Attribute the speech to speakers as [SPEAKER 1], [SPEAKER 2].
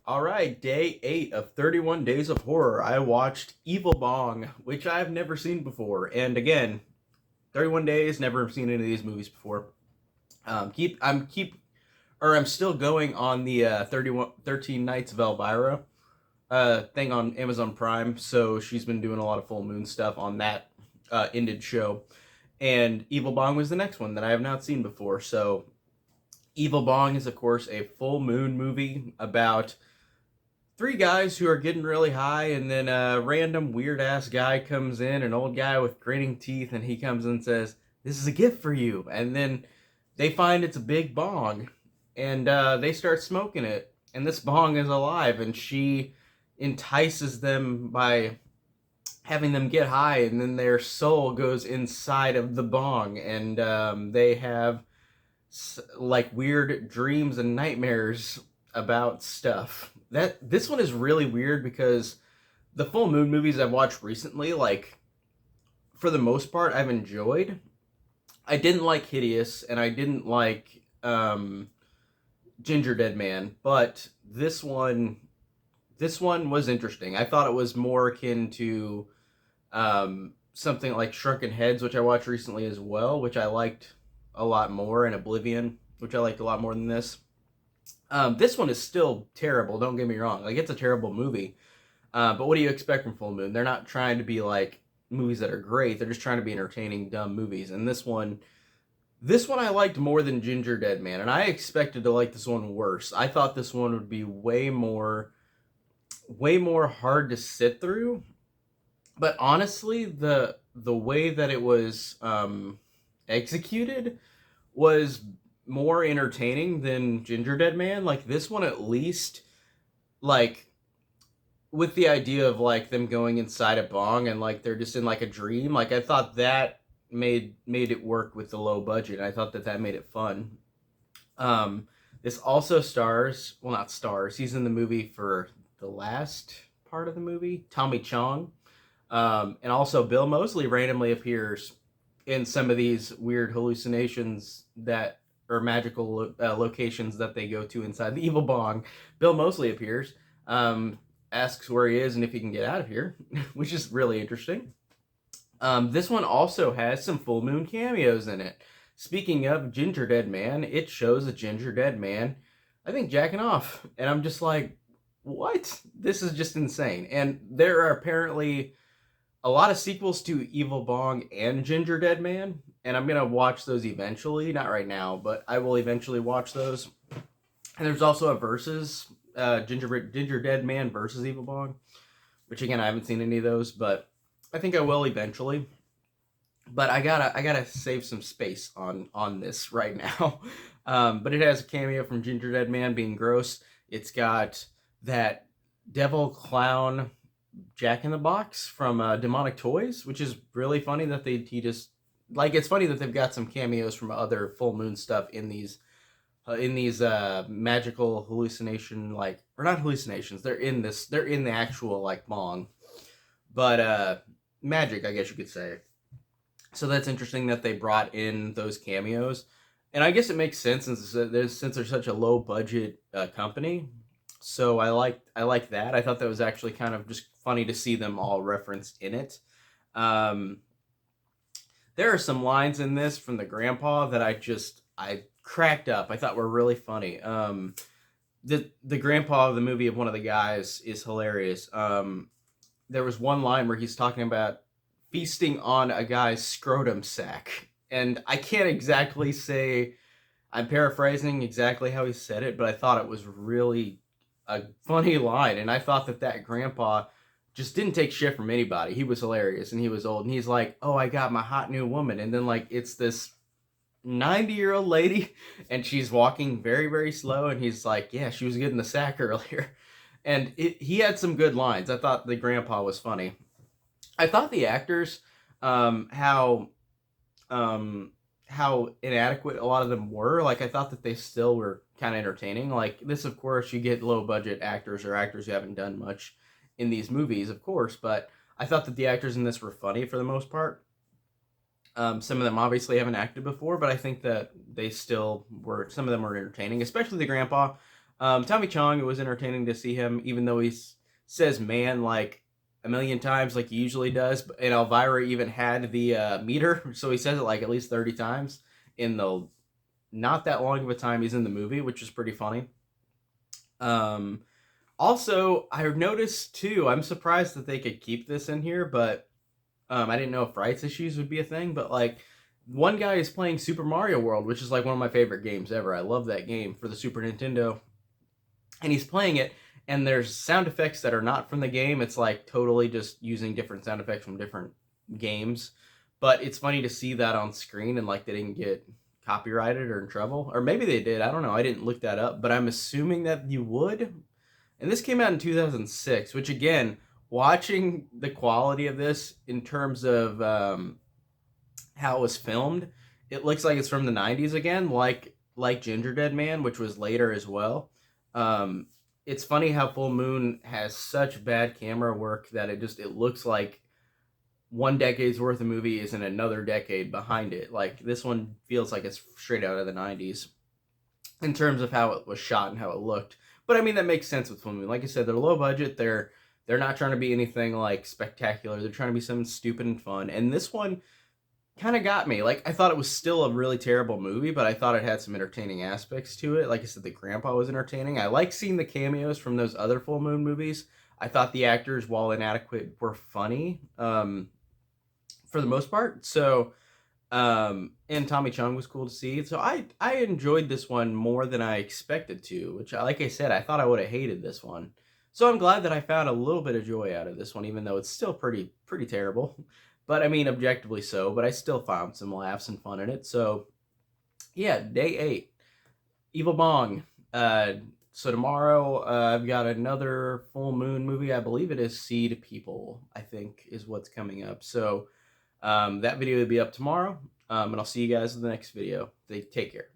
[SPEAKER 1] All right, day 8 of 31 Days of Horror. I watched Evil Bong, which I've never seen before. And again, 31 days, never seen any of these movies before. I'm still going on the 13 Nights of Elvira thing on Amazon Prime. So she's been doing a lot of full moon stuff on that ended show. And Evil Bong was the next one that I have not seen before. So Evil Bong is, of course, a full moon movie about three guys who are getting really high, and then a random weird ass guy comes in, an old guy with grinning teeth, and he comes in and says, "This is a gift for you." And then they find it's a big bong, and they start smoking it. And this bong is alive, and she entices them by having them get high, and then their soul goes inside of the bong, and they have like weird dreams and nightmares about stuff. That this one is really weird because the full moon movies I've watched recently, like for the most part, I've enjoyed. I didn't like Hideous, and I didn't like Ginger Dead Man, but this one was interesting. I thought it was more akin to something like Shrunken Heads, which I watched recently as well, which I liked a lot more, and Oblivion, which I liked a lot more than this. This one is still terrible. Don't get me wrong; like it's a terrible movie. But what do you expect from Full Moon? They're not trying to be like movies that are great. They're just trying to be entertaining, dumb movies. And this one I liked more than Ginger Dead Man, and I expected to like this one worse. I thought this one would be way more hard to sit through. But honestly, the way that it was executed was more entertaining than Ginger Dead Man. Like this one, at least, like with the idea of like them going inside a bong and like they're just in like a dream. Like I thought that made it work with the low budget. I thought that made it fun. Um, this also stars, well, not stars. He's in the movie for the last part of the movie. Tommy Chong. And also, Bill Moseley randomly appears in some of these weird hallucinations that or magical locations that they go to inside the evil bong. Bill Moseley appears, asks where he is and if he can get out of here, which is really interesting. This one also has some full moon cameos in it. Speaking of Ginger Dead Man, it shows a Ginger Dead Man, I think, jacking off. And I'm just like, what? This is just insane. And there are apparently a lot of sequels to Evil Bong and Ginger Dead Man, and I'm gonna watch those eventually. Not right now, but I will eventually watch those. And there's also a versus Ginger Dead Man versus Evil Bong, which again I haven't seen any of those, but I think I will eventually. But I gotta save some space on this right now. But it has a cameo from Ginger Dead Man being gross. It's got that devil clown Jack in the Box from Demonic Toys, which is really funny that he just like it's funny that they've got some cameos from other full moon stuff in these magical hallucination, like, or not hallucinations, they're in the actual like bong, but magic, I guess you could say. So that's interesting that they brought in those cameos, and I guess it makes sense since they're such a low budget company. So I like that. I thought that was actually kind of just funny to see them all referenced in it. Um, there are some lines in this from the grandpa that I cracked up. I thought were really funny. The grandpa of the movie of one of the guys is hilarious. There was one line where he's talking about feasting on a guy's scrotum sack, and I can't exactly say. I'm paraphrasing exactly how he said it, but I thought it was really a funny line, and I thought that grandpa just didn't take shit from anybody. He was hilarious, and he was old, and he's like, "Oh, I got my hot new woman," and then like it's this 90-year-old lady, and she's walking very very slow, and he's like, "Yeah, she was getting the sack earlier," and he had some good lines. I thought the grandpa was funny. I thought the actors, how um how inadequate a lot of them were. Like I thought that they still were kind of entertaining. Like this, of course, you get low budget actors or actors who haven't done much in these movies, of course. But I thought that the actors in this were funny for the most part. Some of them obviously haven't acted before, but I think that they still were. Some of them were entertaining, especially the grandpa. Tommy Chong, it was entertaining to see him, even though says man like a million times, like he usually does. And Elvira even had the meter, so he says it like at least 30 times in the not that long of a time he's in the movie, which is pretty funny. Um, Also, I noticed too, I'm surprised that they could keep this in here, but I didn't know if rights issues would be a thing, but like one guy is playing Super Mario World, which is like one of my favorite games ever. I love that game for the Super Nintendo. And he's playing it, and there's sound effects that are not from the game. It's like totally just using different sound effects from different games. But it's funny to see that on screen, and like they didn't get copyrighted or in trouble. Or maybe they did. I don't know. I didn't look that up, but I'm assuming that you would. And this came out in 2006, which again, watching the quality of this in terms of how it was filmed, it looks like it's from the 90s again, like Ginger Dead Man, which was later as well. Um, it's funny how Full Moon has such bad camera work that it looks like one decade's worth of movie is in another decade behind it. Like this one feels like it's straight out of the 90s in terms of how it was shot and how it looked. But I mean that makes sense with Full Moon. Like I said, they're low budget. They're not trying to be anything like spectacular. They're trying to be something stupid and fun. And this one kind of got me. Like I thought it was still a really terrible movie, but I thought it had some entertaining aspects to it. Like I said, the grandpa was entertaining. I like seeing the cameos from those other Full Moon movies. I thought the actors, while inadequate, were funny for the most part. So and Tommy Chung was cool to see. So I enjoyed this one more than I expected to, which like I said, I thought I would have hated this one. So I'm glad that I found a little bit of joy out of this one, even though it's still pretty terrible. But I mean, objectively so. But I still found some laughs and fun in it. So yeah, day 8, Evil Bong. So tomorrow I've got another Full Moon movie. I believe it is Seed People. I think is what's coming up. So that video will be up tomorrow. And I'll see you guys in the next video. Take care.